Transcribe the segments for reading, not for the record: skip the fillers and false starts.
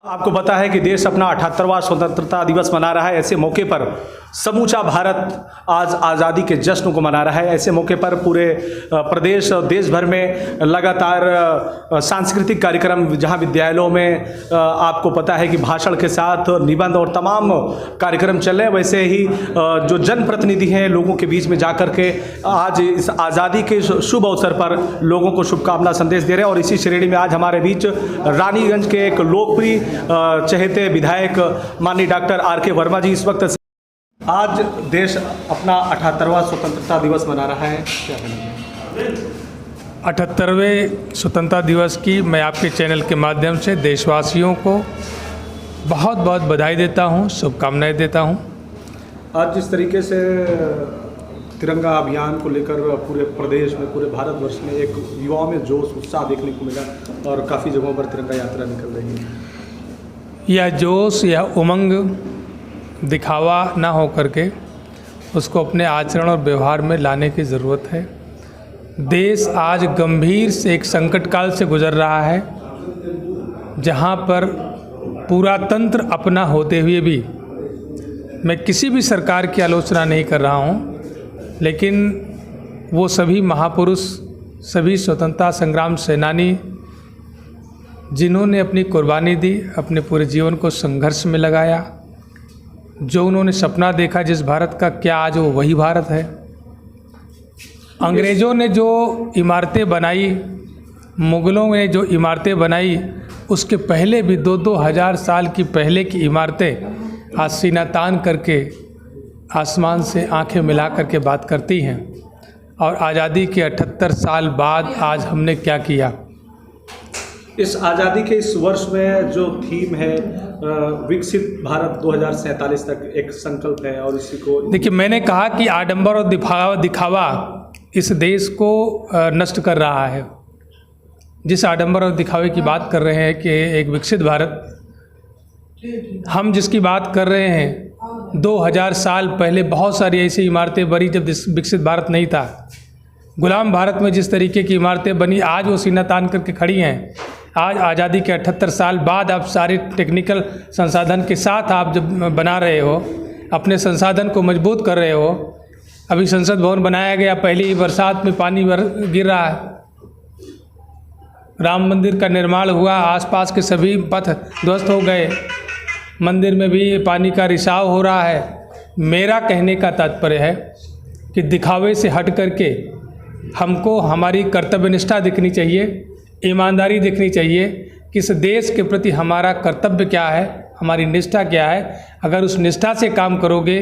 आपको पता है कि देश अपना 78वां स्वतंत्रता दिवस मना रहा है। ऐसे मौके पर समूचा भारत आज आज़ादी के जश्न को मना रहा है। ऐसे मौके पर पूरे प्रदेश और देश भर में लगातार सांस्कृतिक कार्यक्रम, जहां विद्यालयों में आपको पता है कि भाषण के साथ निबंध और तमाम कार्यक्रम चल रहे हैं, वैसे ही जो जनप्रतिनिधि हैं लोगों के बीच में जाकर के आज इस आज़ादी के शुभ अवसर पर लोगों को शुभकामना संदेश दे रहे हैं। और इसी श्रेणी में आज हमारे बीच रानीगंज के एक लोकप्रिय चहेते विधायक माननीय डॉक्टर आर.के. वर्मा जी इस वक्त आज देश अपना 78वां स्वतंत्रता दिवस मना रहा है। क्या कहना है? 78वें स्वतंत्रता दिवस की मैं आपके चैनल के माध्यम से देशवासियों को बहुत बहुत बधाई देता हूं, शुभकामनाएं देता हूं। आज जिस तरीके से तिरंगा अभियान को लेकर पूरे प्रदेश में, पूरे भारतवर्ष में एक युवाओं में जोश उत्साह देखने को मिला और काफ़ी जगहों पर तिरंगा यात्रा निकल रही है। यह जोश, यह उमंग दिखावा ना हो करके उसको अपने आचरण और व्यवहार में लाने की ज़रूरत है। देश आज गंभीर से एक संकट काल से गुजर रहा है, जहां पर पूरा तंत्र अपना होते हुए भी, मैं किसी भी सरकार की आलोचना नहीं कर रहा हूं, लेकिन वो सभी महापुरुष, सभी स्वतंत्रता संग्राम सेनानी जिन्होंने अपनी कुर्बानी दी, अपने पूरे जीवन को संघर्ष में लगाया, जो उन्होंने सपना देखा जिस भारत का, क्या आज वो वही भारत है? अंग्रेज़ों ने जो इमारतें बनाई, मुग़लों ने जो इमारतें बनाई, उसके पहले भी 2-2 हज़ार साल की पहले की इमारतें आज सीना तान करके आसमान से आंखें मिला करके बात करती हैं। और आज़ादी के 78 साल बाद आज हमने क्या किया? इस आज़ादी के इस वर्ष में जो थीम है विकसित भारत 2047 तक एक संकल्प है, और इसी को देखिए, मैंने कहा कि आडंबर और दिखावा इस देश को नष्ट कर रहा है। जिस आडंबर और दिखावे की बात कर रहे हैं कि एक विकसित भारत, हम जिसकी बात कर रहे हैं 2000 साल पहले बहुत सारी ऐसी इमारतें बनी जब विकसित भारत नहीं था। गुलाम भारत में जिस तरीके की इमारतें बनी, आज वो सीना तान करके खड़ी हैं। आज आज़ादी के 78 साल बाद आप सारे टेक्निकल संसाधन के साथ आप जब बना रहे हो, अपने संसाधन को मजबूत कर रहे हो। अभी संसद भवन बनाया गया, पहली बरसात में पानी गिर रहा है। राम मंदिर का निर्माण हुआ, आसपास के सभी पथ ध्वस्त हो गए, मंदिर में भी पानी का रिसाव हो रहा है। मेरा कहने का तात्पर्य है कि दिखावे से हट करके हमको हमारी कर्तव्यनिष्ठा दिखनी चाहिए, ईमानदारी दिखनी चाहिए कि इस देश के प्रति हमारा कर्तव्य क्या है, हमारी निष्ठा क्या है। अगर उस निष्ठा से काम करोगे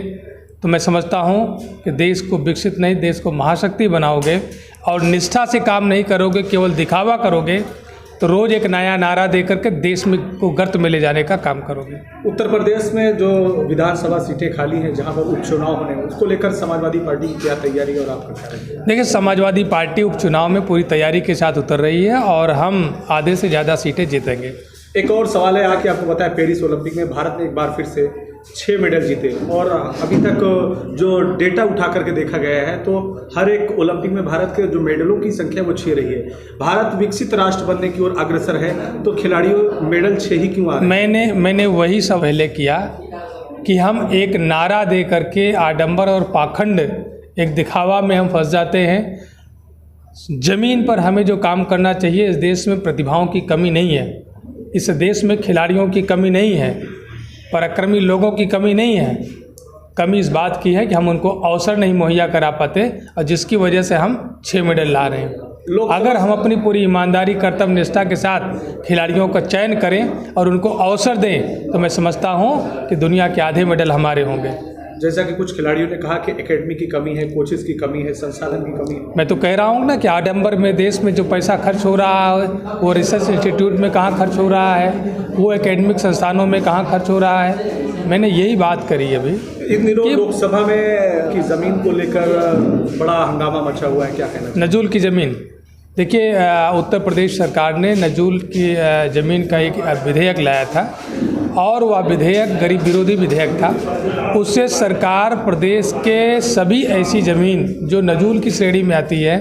तो मैं समझता हूँ कि देश को विकसित नहीं, देश को महाशक्ति बनाओगे। और निष्ठा से काम नहीं करोगे, केवल दिखावा करोगे, तो रोज़ एक नया नारा दे करके देश में को गर्त में ले जाने का काम करोगे। उत्तर प्रदेश में जो विधानसभा सीटें खाली हैं, जहां पर उपचुनाव होने हैं, उसको लेकर समाजवादी पार्टी की क्या तैयारी है और आपका क्या है? देखिए, समाजवादी पार्टी उपचुनाव में पूरी तैयारी के साथ उतर रही है और हम आधे से ज़्यादा सीटें जीतेंगे। एक और सवाल है आके, आपको पता है पेरिस ओलंपिक में भारत ने एक बार फिर से 6 मेडल जीते, और अभी तक जो डेटा उठा करके देखा गया है तो हर एक ओलंपिक में भारत के जो मेडलों की संख्या वो 6 रही है। भारत विकसित राष्ट्र बनने की ओर अग्रसर है, तो खिलाड़ियों मेडल 6 ही क्यों आ रहे हैं? मैंने वही सब पहले किया कि हम एक नारा दे करके आडंबर और पाखंड, एक दिखावा में हम फंस जाते हैं। ज़मीन पर हमें जो काम करना चाहिए, इस देश में प्रतिभाओं की कमी नहीं है, इस देश में खिलाड़ियों की कमी नहीं है, पराक्रमी लोगों की कमी नहीं है। कमी इस बात की है कि हम उनको अवसर नहीं मुहैया करा पाते, और जिसकी वजह से हम 6 मेडल ला रहे हैं। अगर हम अपनी पूरी ईमानदारी, कर्तव्य निष्ठा के साथ खिलाड़ियों का चयन करें और उनको अवसर दें, तो मैं समझता हूं कि दुनिया के आधे मेडल हमारे होंगे। जैसा कि कुछ खिलाड़ियों ने कहा कि एकेडमी की कमी है, कोचेस की कमी है, संसाधन की कमी है। मैं तो कह रहा हूँ ना कि आडंबर में देश में जो पैसा खर्च हो रहा है, वो रिसर्च इंस्टीट्यूट में कहाँ खर्च हो रहा है, वो एकेडमिक संस्थानों में कहाँ खर्च हो रहा है। मैंने यही बात करी अभी। इन दिनों लोकसभा में की ज़मीन को लेकर बड़ा हंगामा मचा हुआ है, क्या कहना? नजूल की ज़मीन, देखिए, उत्तर प्रदेश सरकार ने नजूल की ज़मीन का एक विधेयक लाया था, और वह विधेयक गरीब विरोधी विधेयक था। उससे सरकार प्रदेश के सभी ऐसी ज़मीन जो नजूल की श्रेणी में आती है,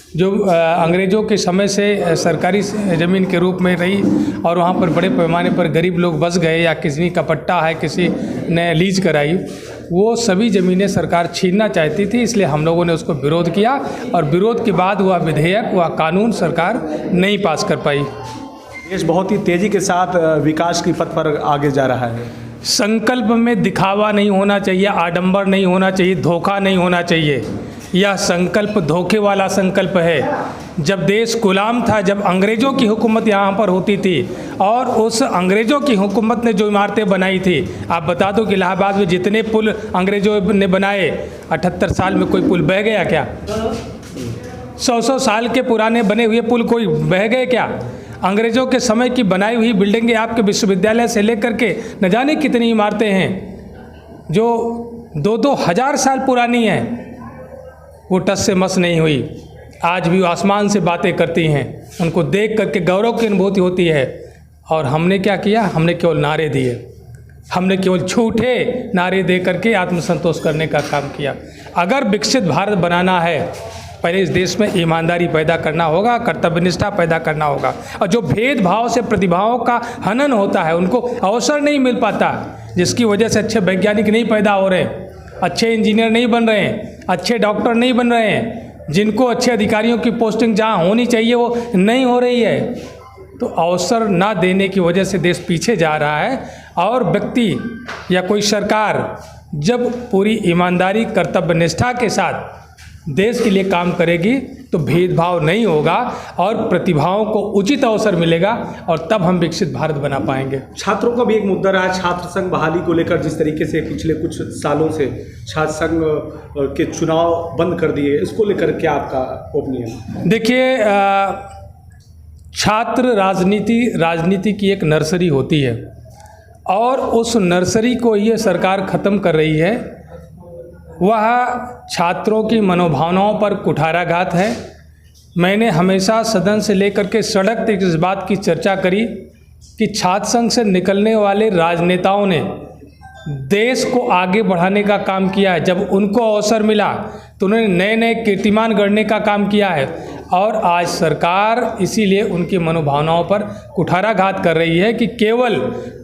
जो अंग्रेज़ों के समय से सरकारी ज़मीन के रूप में रही और वहाँ पर बड़े पैमाने पर गरीब लोग बस गए या किसी का पट्टा है किसी ने लीज कराई, वो सभी ज़मीनें सरकार छीनना चाहती थी। इसलिए हम लोगों ने उसको विरोध किया और विरोध के बाद वह विधेयक वह कानून सरकार नहीं पास कर पाई। देश बहुत ही तेज़ी के साथ विकास की पथ पर आगे जा रहा है। संकल्प में दिखावा नहीं होना चाहिए, आडंबर नहीं होना चाहिए, धोखा नहीं होना चाहिए। यह संकल्प धोखे वाला संकल्प है। जब देश गुलाम था, जब अंग्रेज़ों की हुकूमत यहाँ पर होती थी और उस अंग्रेज़ों की हुकूमत ने जो इमारतें बनाई थी, आप बता दो कि इलाहाबाद में जितने पुल अंग्रेज़ों ने बनाए, 78 साल में कोई पुल बह गया क्या? 100 साल के पुराने बने हुए पुल कोई बह गए क्या? अंग्रेज़ों के समय की बनाई हुई बिल्डिंगें आपके विश्वविद्यालय से लेकर के न जाने कितनी इमारतें हैं जो 2-2 हज़ार साल पुरानी हैं, वो टस से मस नहीं हुई। आज भी वो आसमान से बातें करती हैं, उनको देख करके गौरव की अनुभूति होती है। और हमने क्या किया? हमने केवल नारे दिए, हमने केवल झूठे नारे दे करके आत्मसंतोष करने का काम किया। अगर विकसित भारत बनाना है, पहले इस देश में ईमानदारी पैदा करना होगा, कर्तव्यनिष्ठा पैदा करना होगा। और जो भेदभाव से प्रतिभाओं का हनन होता है, उनको अवसर नहीं मिल पाता, जिसकी वजह से अच्छे वैज्ञानिक नहीं पैदा हो रहे, अच्छे इंजीनियर नहीं बन रहे हैं, अच्छे डॉक्टर नहीं बन रहे हैं, जिनको अच्छे अधिकारियों की पोस्टिंग जहाँ होनी चाहिए वो नहीं हो रही है। तो अवसर ना देने की वजह से देश पीछे जा रहा है। और व्यक्ति या कोई सरकार जब पूरी ईमानदारी कर्तव्यनिष्ठा के साथ देश के लिए काम करेगी तो भेदभाव नहीं होगा और प्रतिभाओं को उचित अवसर मिलेगा और तब हम विकसित भारत बना पाएंगे। छात्रों का भी एक मुद्दा रहा है, छात्र संघ बहाली को लेकर जिस तरीके से पिछले कुछ सालों से छात्र संघ के चुनाव बंद कर दिए, इसको लेकर क्या आपका ओपिनियन? देखिए, छात्र राजनीति की एक नर्सरी होती है और उस नर्सरी को ये सरकार ख़त्म कर रही है। वह छात्रों की मनोभावनाओं पर कुठाराघात है। मैंने हमेशा सदन से लेकर के सड़क तक इस बात की चर्चा करी कि छात्र संघ से निकलने वाले राजनेताओं ने देश को आगे बढ़ाने का काम किया है। जब उनको अवसर मिला तो उन्होंने नए नए कीर्तिमान गढ़ने का काम किया है और आज सरकार इसीलिए उनकी मनोभावनाओं पर कुठाराघात कर रही है कि केवल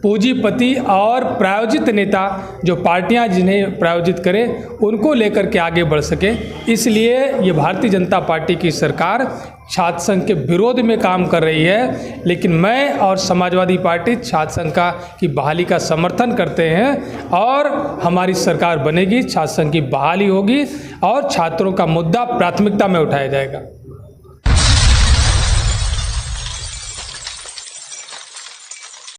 पूंजीपति और प्रायोजित नेता, जो पार्टियां जिन्हें प्रायोजित करें, उनको लेकर के आगे बढ़ सके। इसलिए ये भारतीय जनता पार्टी की सरकार छात्र संघ के विरोध में काम कर रही है। लेकिन मैं और समाजवादी पार्टी छात्र संघ की बहाली का समर्थन करते हैं और हमारी सरकार बनेगी, छात्र संघ की बहाली होगी और छात्रों का मुद्दा प्राथमिकता में उठाया जाएगा।